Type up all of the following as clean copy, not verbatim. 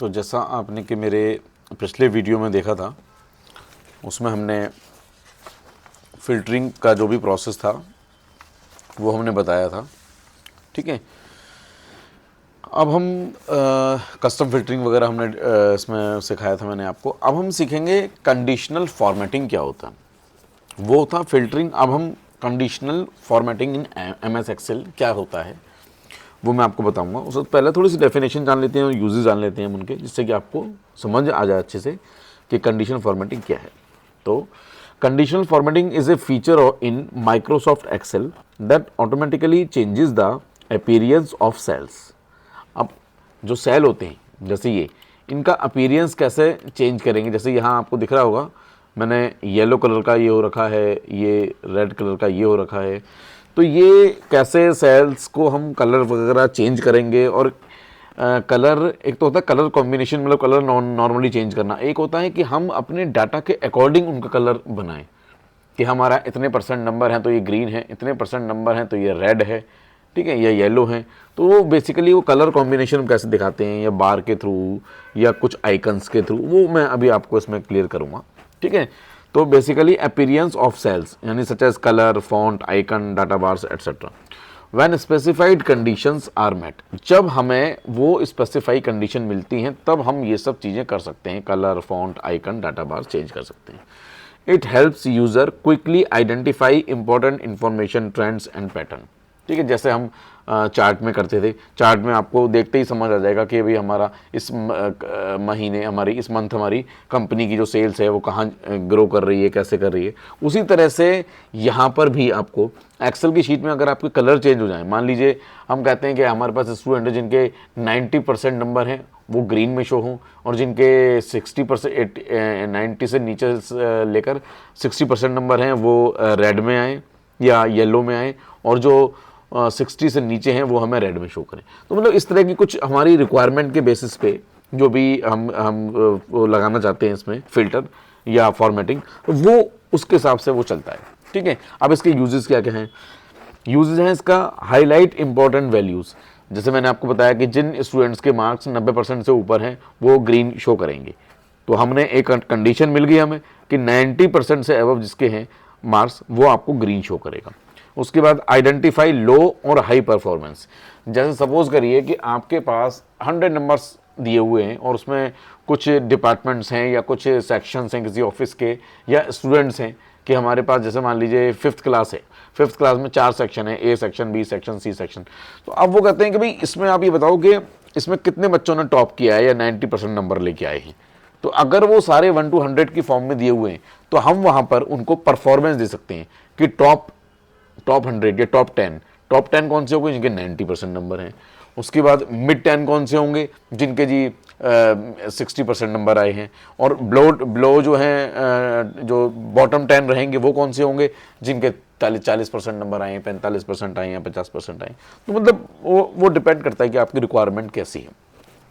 तो जैसा आपने कि मेरे पिछले वीडियो में देखा था, उसमें हमने फ़िल्टरिंग का जो भी प्रोसेस था वो हमने बताया था। ठीक है, अब हम कस्टम फ़िल्टरिंग वगैरह हमने इसमें सिखाया था मैंने आपको। अब हम सीखेंगे कंडीशनल फॉर्मेटिंग क्या होता है। वो था फ़िल्टरिंग, अब हम कंडीशनल फॉर्मेटिंग इन MS एक्सेल क्या होता है वो मैं आपको बताऊंगा। उससे पहले थोड़ी सी डेफिनेशन जान लेते हैं और यूजेस जान लेते हैं हम उनके, जिससे कि आपको समझ आ जाए अच्छे से कि कंडीशनल फॉर्मेटिंग क्या है। तो conditional formatting is a feature in Microsoft Excel that automatically changes the appearance of cells. अब जो सेल होते हैं जैसे ये, इनका अपीयरेंस कैसे चेंज करेंगे। जैसे यहाँ आपको दिख रहा होगा मैंने येलो कलर का ये हो रखा है, ये रेड कलर का ये हो रखा है। तो ये कैसे सेल्स को हम कलर वगैरह चेंज करेंगे। और कलर एक तो होता है कलर कॉम्बिनेशन, मतलब कलर नॉर्मली चेंज करना। एक होता है कि हम अपने डाटा के अकॉर्डिंग उनका कलर बनाएं कि हमारा इतने % नंबर हैं तो ये ग्रीन है, इतने % नंबर हैं तो ये रेड है, ठीक है, या येलो है। तो वो बेसिकली वो कलर कॉम्बिनेशन कैसे दिखाते हैं, या बार के थ्रू या कुछ आइकन्स के थ्रू, वो मैं अभी आपको इसमें क्लियर करूँगा। ठीक है, तो बेसिकली अपीयरेंस ऑफ सेल्स यानी such as colour, font, icon, data bars etcetera when specified conditions are met. जब हमें वो स्पेसिफाई कंडीशन मिलती हैं तब हम ये सब चीज़ें कर सकते हैं, कलर, फॉन्ट, आइकन, डाटा बार चेंज कर सकते हैं। It helps user quickly identify important information, trends and pattern. ठीक है, जैसे हम चार्ट में करते थे, चार्ट में आपको देखते ही समझ आ जाएगा कि भाई हमारा इस महीने, हमारी इस मंथ, हमारी कंपनी की जो सेल्स है वो कहाँ ग्रो कर रही है, कैसे कर रही है। उसी तरह से यहाँ पर भी आपको एक्सेल की शीट में अगर आपके कलर चेंज हो जाए, मान लीजिए हम कहते हैं कि हमारे पास स्टूडेंट है जिनके 90% नंबर हैं वो ग्रीन में शो हों, और जिनके 60% 90 से नीचे लेकर 60% नंबर हैं वो रेड में आए या येलो में आए, और जो 60 से नीचे हैं वो हमें रेड में शो करें। तो मतलब इस तरह की कुछ हमारी रिक्वायरमेंट के बेसिस पे जो भी हम वो लगाना चाहते हैं इसमें फिल्टर या फॉर्मेटिंग, तो वो उसके हिसाब से वो चलता है। ठीक है, अब इसके यूजेस क्या क्या हैं। यूजेस हैं इसका, हाईलाइट इंपॉर्टेंट वैल्यूज़। जैसे मैंने आपको बताया कि जिन स्टूडेंट्स के मार्क्स 90% से ऊपर हैं वो ग्रीन शो करेंगे। तो हमने एक कंडीशन मिल गई हमें कि 90% से अबव जिसके हैं मार्क्स वो आपको ग्रीन शो करेगा। उसके बाद आइडेंटिफाई लो और हाई परफॉर्मेंस। जैसे सपोज करिए कि आपके पास 100 नंबर्स दिए हुए हैं और उसमें कुछ डिपार्टमेंट्स हैं या कुछ सेक्शंस हैं किसी ऑफिस के, या स्टूडेंट्स हैं कि हमारे पास जैसे मान लीजिए 5th क्लास है, 5th क्लास में 4 सेक्शन है, A section, B section, C section. तो अब वो कहते हैं कि भाई इसमें आप ये बताओ कि इसमें कितने बच्चों ने टॉप किया है या 90% नंबर लेके आए हैं। तो अगर वो सारे 1 to 100 की फॉर्म में दिए हुए हैं तो हम वहाँ पर उनको परफॉर्मेंस दे सकते हैं कि टॉप 100 या टॉप 10 कौन से होंगे जिनके 90% नंबर हैं। उसके बाद मिड 10 कौन से होंगे जिनके जी 60% नंबर आए हैं। और ब्लो जो हैं जो बॉटम 10 रहेंगे वो कौन से होंगे जिनके 40% नंबर आए हैं, 45% आए हैं, 50% आए। तो मतलब वो डिपेंड करता है कि आपकी रिक्वायरमेंट कैसी है।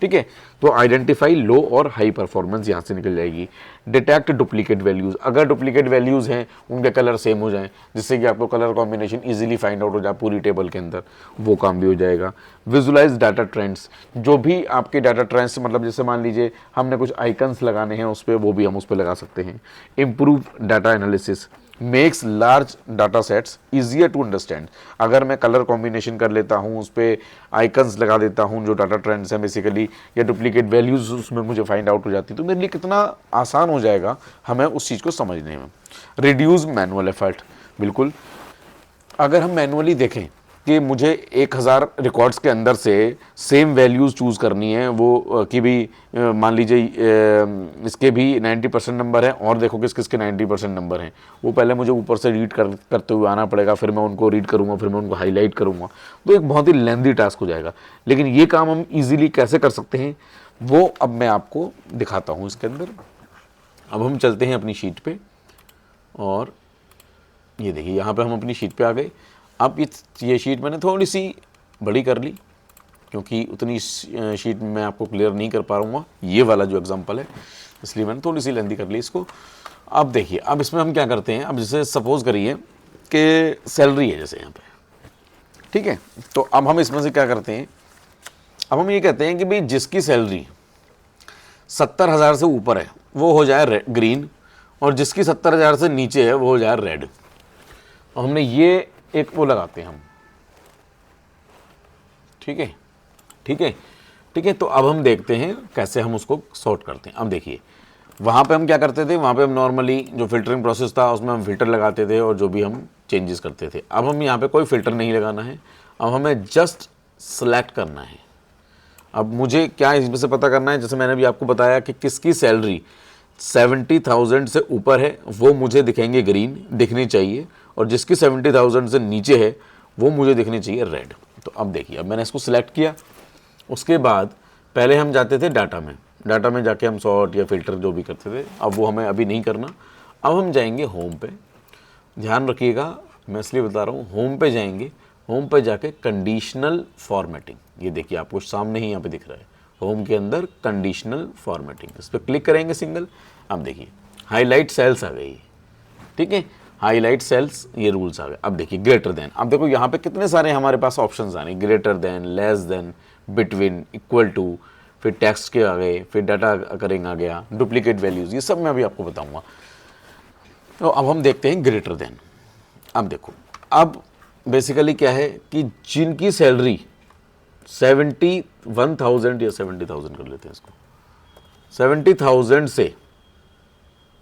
ठीक है, तो आइडेंटिफाई लो और हाई परफॉर्मेंस यहाँ से निकल जाएगी। डिटेक्ट डुप्लीकेट वैल्यूज़, अगर डुप्लीकेट वैल्यूज़ हैं उनके कलर सेम हो जाएं जिससे कि आपको colour combination easily find out हो जाए पूरी टेबल के अंदर, वो काम भी हो जाएगा। विजुलाइज डाटा ट्रेंड्स, जो भी आपके डाटा ट्रेंड्स, मतलब जैसे मान लीजिए हमने कुछ आइकन्स लगाने हैं उस पर, वो भी हम उस पर लगा सकते हैं। Improve data analysis, makes large data sets easier to understand. अगर मैं कलर कॉम्बिनेशन कर लेता हूँ, उस पर आइकन्स लगा देता हूँ जो डाटा ट्रेंड्स हैं बेसिकली, या डुप्लीकेट वैल्यूज़ उसमें मुझे फाइंड आउट हो जाती है, तो मेरे लिए कितना आसान हो जाएगा हमें उस चीज़ को समझने में। रिड्यूस मैनुअल एफर्ट, बिल्कुल अगर हम मैनुअली देखें कि मुझे 1000 रिकॉर्ड्स के अंदर से सेम वैल्यूज़ चूज़ करनी है, वो कि भी मान लीजिए इसके भी 90% नंबर हैं और देखो किस किस के 90% नंबर हैं, वो पहले मुझे ऊपर से रीड करते हुए आना पड़ेगा, फिर मैं उनको रीड करूँगा, फिर मैं उनको हाईलाइट करूँगा, तो एक बहुत ही लेंथी टास्क हो जाएगा। लेकिन ये काम हम ईजिली कैसे कर सकते हैं वो अब मैं आपको दिखाता हूँ इसके अंदर। अब हम चलते हैं अपनी शीट पे, और ये देखिए यहाँ पे हम अपनी शीट पे आ गए। अब ये शीट मैंने थोड़ी सी बड़ी कर ली क्योंकि उतनी शीट मैं आपको क्लियर नहीं कर पा रहा हूँ, ये वाला जो एग्जांपल है, इसलिए मैंने थोड़ी सी लेंथी कर ली इसको। अब देखिए, अब इसमें हम क्या करते हैं, अब जैसे सपोज करिए कि सैलरी है जैसे यहाँ पे, ठीक है, तो अब हम इसमें से क्या करते हैं, अब हम ये कहते हैं कि भाई जिसकी सैलरी 70,000 से ऊपर है वो हो जाए ग्रीन, और जिसकी 70,000 से नीचे है वो हो जाए रेड। और हमने ये एक वो लगाते हैं हम, ठीक है, ठीक है, ठीक है। तो अब हम देखते हैं कैसे हम उसको सॉर्ट करते हैं। अब देखिए, वहाँ पे हम क्या करते थे, वहाँ पे हम नॉर्मली जो फिल्टरिंग प्रोसेस था उसमें हम फिल्टर लगाते थे और जो भी हम चेंजेस करते थे। अब हम यहाँ पे कोई फिल्टर नहीं लगाना है, अब हमें जस्ट सेलेक्ट करना है। अब मुझे क्या इसमें से पता करना है, जैसे मैंने भी आपको बताया कि किसकी सैलरी 70,000 से ऊपर है वो मुझे दिखेंगे ग्रीन, दिखनी चाहिए, और जिसकी 70,000 से नीचे है वो मुझे दिखनी चाहिए रेड। तो अब देखिए, अब मैंने इसको सिलेक्ट किया। उसके बाद पहले हम जाते थे डाटा में, डाटा में जाके हम सॉर्ट या फिल्टर जो भी करते थे, अब वो हमें अभी नहीं करना। अब हम जाएंगे होम पे। ध्यान रखिएगा, मैं इसलिए बता रहा हूँ, होम पे जाएंगे, होम पे जाके कंडीशनल फॉर्मेटिंग, ये देखिए आपको सामने ही यहाँ पे दिख रहा है, होम के अंदर कंडीशनल फॉर्मेटिंग, इस पर क्लिक करेंगे सिंगल। अब देखिए हाईलाइट सेल्स आ गई, ठीक है, हाईलाइट सेल्स, ये रूल्स आ गए। अब देखिए ग्रेटर देन, अब देखो यहाँ पे कितने सारे हमारे पास ऑप्शंस आ रहे हैं, greater than, less than, between, equal to, फिर टेक्स्ट के आ गए, फिर डाटा करेंगे आ गया, डुप्लीकेट वैल्यूज, ये सब मैं अभी आपको बताऊंगा। तो अब हम देखते हैं ग्रेटर देन। अब देखो, अब बेसिकली क्या है कि जिनकी सैलरी 71,000 या 70,000 कर लेते हैं इसको, 70,000 से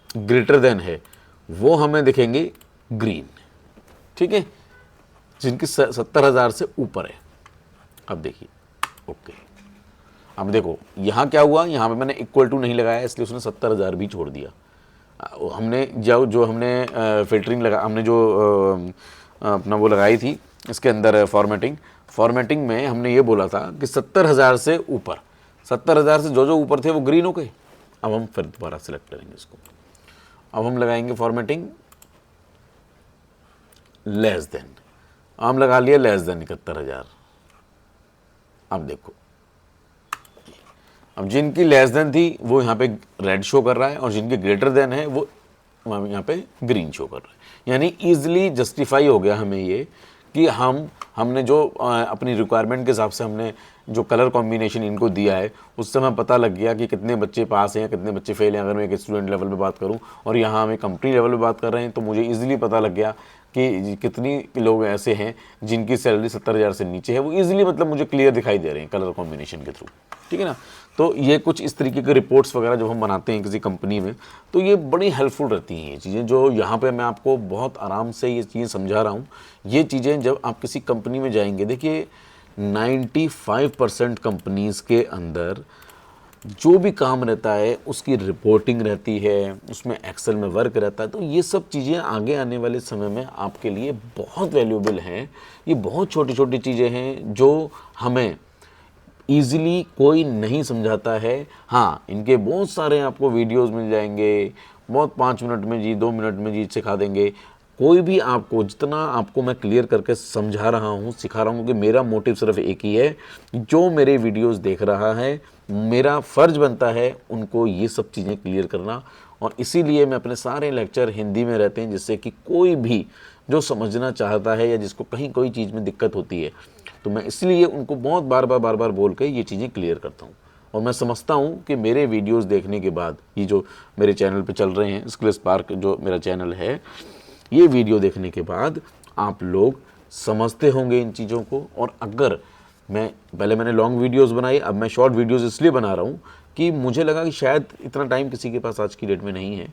ग्रेटर देन है वो हमें दिखेंगे ग्रीन, ठीक है, जिनकी 70,000 से ऊपर है। अब देखिए ओके, अब देखो यहाँ क्या हुआ, यहाँ पे मैंने इक्वल टू नहीं लगाया इसलिए उसने 70,000 भी छोड़ दिया। हमने जो हमने फिल्टरिंग लगा, हमने जो अपना वो लगाई थी इसके अंदर फॉर्मेटिंग में हमने ये बोला था कि 70,000 से ऊपर, 70,000 से जो ऊपर थे वो ग्रीन हो गए। अब हम फिर दोबारा सेलेक्ट करेंगे इसको, अब हम लगाएंगे फॉर्मेटिंग लेस देन, हम लगा लिया लेस देन 71,000। अब देखो, अब जिनकी लेस देन थी वो यहाँ पे रेड शो कर रहा है, और जिनकी ग्रेटर देन है वो यहाँ पे ग्रीन शो कर रहा है। यानी ईजिली जस्टिफाई हो गया हमें ये कि हमने जो अपनी रिक्वायरमेंट के हिसाब से हमने जो कलर कॉम्बिनेशन इनको दिया है उससे हमें पता लग गया कि कितने बच्चे पास हैं, कितने बच्चे फेल हैं। अगर मैं एक स्टूडेंट लेवल पे बात करूं और यहाँ हमें कंपनी लेवल पे बात कर रहे हैं तो मुझे ईजिली पता लग गया कि कितनी लोग ऐसे हैं जिनकी सैलरी 70,000 से नीचे है। वो ईजिली मतलब मुझे क्लियर दिखाई दे रहे हैं कलर कॉम्बिनेशन के थ्रू, ठीक है ना। तो ये कुछ इस तरीके के रिपोर्ट्स वगैरह जब हम बनाते हैं किसी कंपनी में तो ये बड़ी हेल्पफुल रहती हैं ये चीज़ें, जो यहाँ पे मैं आपको बहुत आराम से ये चीज़ें समझा रहा हूँ। ये चीज़ें जब आप किसी कंपनी में जाएंगे, देखिए 95% कंपनीज़ के अंदर जो भी काम रहता है उसकी रिपोर्टिंग रहती है, उसमें एक्सेल में वर्क रहता है। तो ये सब चीज़ें आगे आने वाले समय में आपके लिए बहुत वैल्यूएबल हैं। ये बहुत छोटी छोटी चीज़ें हैं जो हमें ईज़िली कोई नहीं समझाता है। हाँ, इनके बहुत सारे आपको वीडियोस मिल जाएंगे, बहुत 5 मिनट में जी, 2 मिनट में जी सिखा देंगे। कोई भी आपको, जितना आपको मैं क्लियर करके समझा रहा हूँ, सिखा रहा हूँ, कि मेरा मोटिव सिर्फ एक ही है, जो मेरे वीडियोस देख रहा है मेरा फ़र्ज़ बनता है उनको ये सब चीज़ें क्लियर करना। और इसीलिए मैं अपने सारे लेक्चर हिंदी में रहते हैं, जिससे कि कोई भी जो समझना चाहता है या जिसको कहीं कोई चीज़ में दिक्कत होती है तो मैं इसलिए उनको बहुत बार बार बोल के ये चीज़ें क्लियर करता हूँ। और मैं समझता हूँ कि मेरे वीडियोस देखने के बाद, ये जो मेरे चैनल पे चल रहे हैं, स्किल स्पार्क जो मेरा चैनल है, ये वीडियो देखने के बाद आप लोग समझते होंगे इन चीज़ों को। और अगर पहले मैंने लॉन्ग वीडियोस बनाई, अब मैं शॉर्ट वीडियोस इसलिए बना रहा हूँ कि मुझे लगा कि शायद इतना टाइम किसी के पास आज की डेट में नहीं है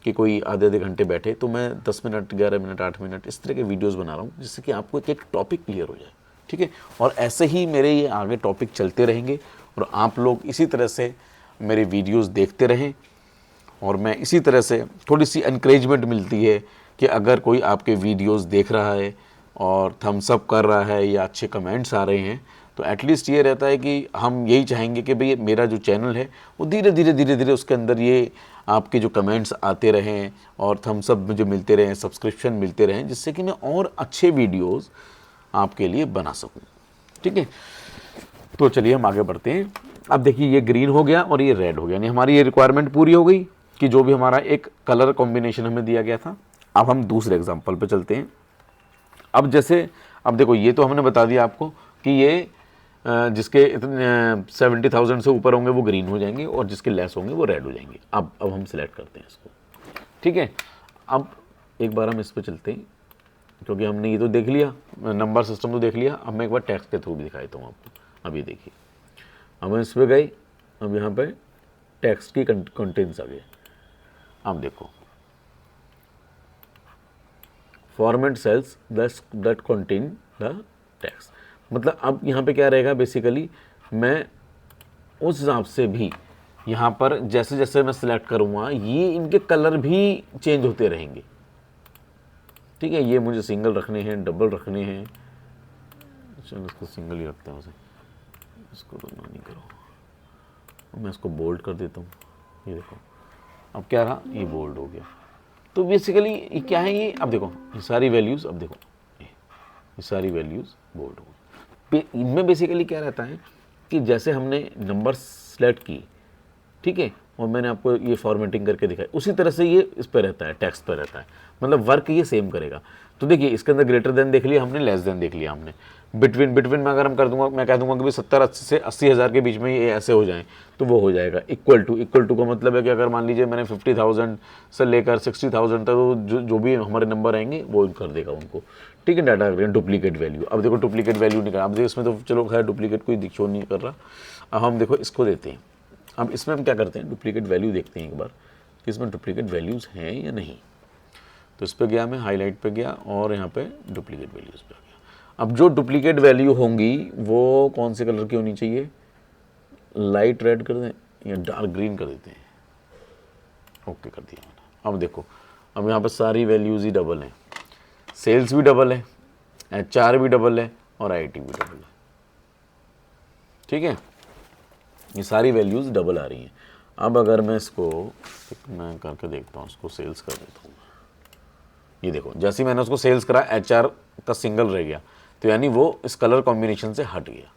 कि कोई आधे घंटे बैठे, तो मैं 10 मिनट, 11 मिनट, 8 मिनट इस तरह के वीडियोस बना रहा हूँ जिससे कि आपको एक टॉपिक क्लियर हो जाए, ठीक है। और ऐसे ही मेरे ये आगे टॉपिक चलते रहेंगे और आप लोग इसी तरह से मेरे वीडियोस देखते रहें। और मैं इसी तरह से थोड़ी सी एनकरेजमेंट मिलती है कि अगर कोई आपके वीडियोस देख रहा है और थम्स अप कर रहा है या अच्छे कमेंट्स आ रहे हैं, तो एटलीस्ट ये रहता है कि हम यही चाहेंगे कि भाई मेरा जो चैनल है वो धीरे धीरे उसके अंदर ये आपके जो कमेंट्स आते रहें और थम्स अप मुझे मिलते रहें, सब्सक्रिप्शन मिलते रहें, जिससे कि मैं और अच्छे वीडियोज़ आपके लिए बना सकूं, ठीक है। तो चलिए हम आगे बढ़ते हैं। अब देखिए ये ग्रीन हो गया और ये रेड हो गया, यानी हमारी ये रिक्वायरमेंट पूरी हो गई कि जो भी हमारा एक कलर कॉम्बिनेशन हमें दिया गया था। अब हम दूसरे एग्जांपल पे चलते हैं। अब देखो ये तो हमने बता दिया आपको कि ये जिसके इतने 70,000 से ऊपर होंगे वो ग्रीन हो जाएंगे और जिसके लेस होंगे वो रेड हो जाएंगे। अब हम सिलेक्ट करते हैं इसको, ठीक है। अब एक बार हम इस पर चलते हैं, क्योंकि हमने ये तो देख लिया, नंबर सिस्टम तो देख लिया। अब मैं एक बार टेक्स्ट के थ्रू भी दिखा देता हूँ आपको। अब ये देखिए, अब हम इस पर गए, अब यहाँ पे टेक्स्ट की कंटेंट्स आ गए। अब देखो, format cells that contain the text, मतलब अब यहाँ पे क्या रहेगा, बेसिकली मैं उस हिसाब से भी यहाँ पर जैसे जैसे मैं सिलेक्ट करूँगा ये इनके कलर भी चेंज होते रहेंगे, ठीक है। ये मुझे सिंगल रखने हैं, डबल रखने हैं, चलो इसको सिंगल ही रखते हैं, उसे इसको तो ना नहीं करो, मैं इसको बोल्ड कर देता हूँ। ये देखो अब क्या रहा, ये बोल्ड हो गया। तो बेसिकली ये क्या है, ये अब देखो ये सारी वैल्यूज़, अब देखो ये सारी वैल्यूज़ बोल्ड हो गई। इनमें बेसिकली क्या रहता है कि जैसे हमने नंबर सेलेक्ट की, ठीक है, और मैंने आपको ये फॉर्मेटिंग करके दिखाई, उसी तरह से ये इस पर रहता है, टेक्स्ट पर रहता है, मतलब वर्क ये सेम करेगा। तो देखिए इसके अंदर ग्रेटर देन देख लिया हमने, लेस देन देख लिया हमने, बिटवीन में अगर हम कर दूंगा, मैं कह दूंगा कि भाई 70 से 80 हज़ार के बीच में ये ऐसे हो जाएं, तो वो हो जाएगा। इक्वल टू का मतलब है कि अगर मान लीजिए मैंने 50,000 से लेकर 60,000 तक तो जो भी हमारे नंबर आएंगे वो कर देगा उनको, ठीक है। डाटा डुप्लीकेट वैल्यू, अब देखो डुप्लीकेट वैल्यू निकाल, अब देखो इसमें तो चलो खैर डुप्लीकेट कोई शो नहीं कर रहा। अब हम देखो इसको देते हैं, अब इसमें हम क्या करते हैं, डुप्लीकेट वैल्यू देखते हैं एक बार कि इसमें डुप्लीकेट वैल्यूज़ हैं या नहीं। तो इस पर गया, मैं हाईलाइट पे गया और यहाँ पे डुप्लीकेट वैल्यूज़ पे गया। अब जो डुप्लीकेट वैल्यू होंगी वो कौन से कलर की होनी चाहिए, लाइट रेड कर दें या डार्क ग्रीन कर देते हैं, ओके कर दिया मैंने। अब देखो, अब यहाँ पर सारी वैल्यूज़ ही डबल हैं, सेल्स भी डबल है, HR भी डबल है और IT भी डबल है, ठीक है। ये सारी वैल्यूज़ डबल आ रही हैं। अब अगर मैं इसको मैं करके देखता हूँ, इसको सेल्स कर देता हूँ, ये देखो जैसे ही मैंने उसको सेल्स करा HR का सिंगल रह गया, तो यानी वो इस कलर कॉम्बिनेशन से हट गया,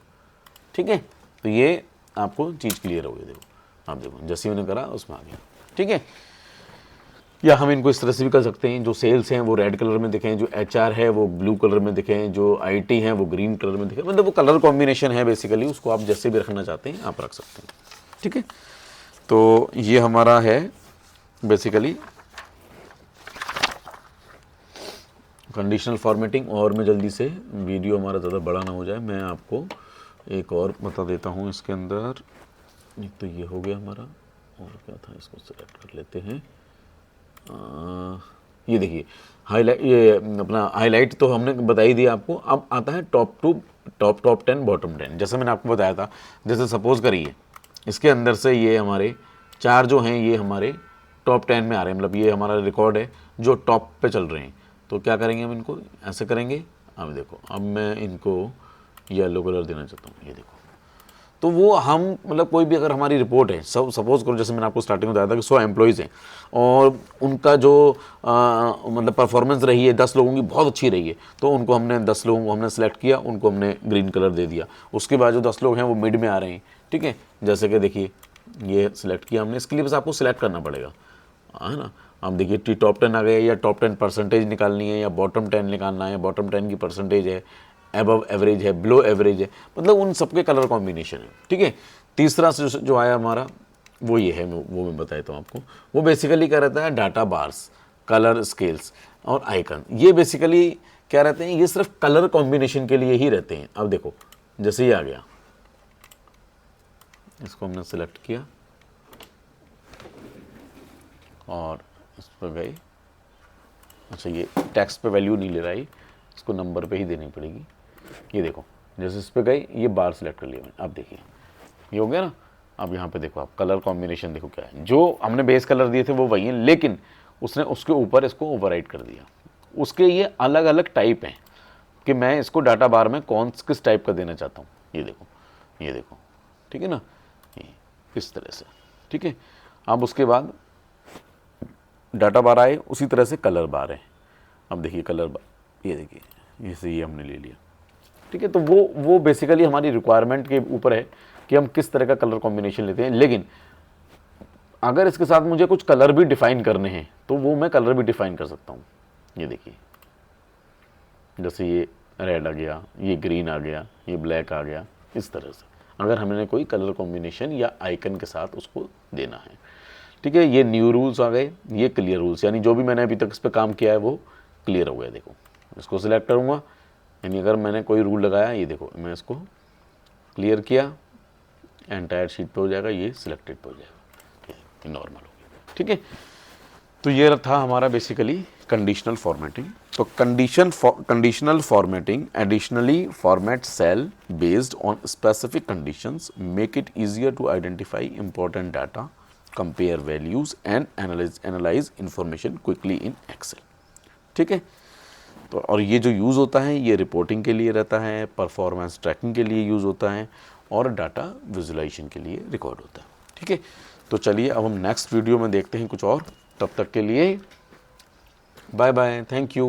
ठीक है। तो ये आपको चीज़ क्लियर हो गई। देखो आप देखो जैसे ही मैंने करा उसमें आ गया, ठीक है। या हम इनको इस तरह से भी कर सकते हैं, जो सेल्स हैं वो रेड कलर में दिखें, जो HR है वो ब्लू कलर में दिखें, जो IT है वो ग्रीन कलर में दिखें, मतलब वो कलर कॉम्बिनेशन है बेसिकली, उसको आप जैसे भी रखना चाहते हैं आप रख सकते हैं, ठीक है। तो ये हमारा है बेसिकली कंडीशनल फॉर्मेटिंग। और मैं जल्दी से, वीडियो हमारा ज़्यादा बड़ा ना हो जाए, मैं आपको एक और बता देता हूँ इसके अंदर। एक तो ये हो गया हमारा, और क्या था, इसको सेलेक्ट कर लेते हैं। ये देखिए हाईलाइट, ये अपना हाईलाइट तो हमने बता ही दिया आपको। अब आता है टॉप 10 बॉटम 10। जैसे मैंने आपको बताया था, जैसे सपोज करिए इसके अंदर से ये हमारे 4 जो हैं ये हमारे टॉप 10 में आ रहे हैं, मतलब ये हमारा रिकॉर्ड है जो टॉप पे चल रहे हैं। तो क्या करेंगे, हम इनको ऐसे करेंगे। अब देखो, अब मैं इनको येलो कलर देना चाहता हूँ, ये देखो। तो वो हम मतलब कोई भी अगर हमारी रिपोर्ट है, सब सपोज करो जैसे मैंने आपको स्टार्टिंग में बताया था कि 100 एम्प्लॉयज़ हैं और उनका जो मतलब परफॉर्मेंस रही है 10 लोगों की बहुत अच्छी रही है, तो उनको हमने 10 लोगों को हमने सेलेक्ट किया, उनको हमने ग्रीन कलर दे दिया। उसके बाद जो 10 लोग हैं वो मिड में आ रहे हैं, ठीक है। जैसे कि देखिए ये सिलेक्ट किया हमने, इसके लिए बस आपको सिलेक्ट करना पड़ेगा, है ना। अब देखिए टॉप 10 आ गए, या टॉप 10 परसेंटेज निकालनी है, या बॉटम 10 निकालना है, बॉटम 10 की परसेंटेज है, एबव एवरेज है, बिलो एवरेज है, मतलब उन सबके कलर कॉम्बिनेशन है, ठीक है। तीसरा जो आया हमारा वो ये है, वो मैं बताता हूँ आपको। वो बेसिकली क्या रहता है, डाटा बार्स, कलर स्केल्स और आइकन। ये बेसिकली क्या रहते हैं, ये सिर्फ कलर कॉम्बिनेशन के लिए ही रहते हैं। अब देखो जैसे ये आ गया, इसको हमने सेलेक्ट किया और इस पर गए। अच्छा ये टेक्स्ट पे वैल्यू नहीं ले रहा है, इसको नंबर पे ही देनी पड़ेगी। ये देखो जैसे इस पे गए, ये बार सेलेक्ट कर लिया मैंने। अब देखिए ये हो गया ना। अब यहाँ पे देखो आप कलर कॉम्बिनेशन देखो क्या है, जो हमने बेस कलर दिए थे वो वही हैं, लेकिन उसने उसके ऊपर इसको ओवरराइड कर दिया। उसके ये अलग अलग टाइप हैं कि मैं इसको डाटा बार में किस टाइप का देना चाहता हूँ। ये देखो, ठीक है ना, ये इस तरह से, ठीक है। अब उसके बाद डाटा बार आए, उसी तरह से कलर बार है। अब देखिए कलर बार, ये देखिए जैसे ये हमने ले लिया, ठीक है। तो वो बेसिकली हमारी रिक्वायरमेंट के ऊपर है कि हम किस तरह का कलर कॉम्बिनेशन लेते हैं। लेकिन अगर इसके साथ मुझे कुछ कलर भी डिफाइन करने हैं तो वो मैं कलर भी डिफाइन कर सकता हूँ। ये देखिए जैसे ये रेड आ गया, ये ग्रीन आ गया, ये ब्लैक आ गया, इस तरह से, अगर हमने कोई कलर कॉम्बिनेशन या आइकन के साथ उसको देना है। ठीक है, ये न्यू रूल्स आ गए, ये क्लियर रूल्स, यानी जो भी मैंने अभी तक इस पर काम किया है वो क्लियर हो गया। देखो इसको सिलेक्ट करूँगा, यानी अगर मैंने कोई रूल लगाया, ये देखो मैं इसको क्लियर किया, एंटायर शीट पे हो जाएगा, ये सिलेक्टेड पे हो जाएगा, ये नॉर्मल हो गया। ठीक है, तो ये था हमारा बेसिकली कंडीशनल फॉर्मेटिंग। तो conditional formatting additionally format cell based on specific conditions, make it easier to identify important data, compare values and analyse information quickly in Excel. ठीक है, तो और ये जो यूज़ होता है ये रिपोर्टिंग के लिए रहता है, परफॉर्मेंस ट्रैकिंग के लिए यूज़ होता है और डाटा विजुलाइजेशन के लिए रिकॉर्ड होता है। ठीक है, तो चलिए अब हम नेक्स्ट वीडियो में देखते हैं कुछ और। तब तक के लिए बाय बाय, थैंक यू।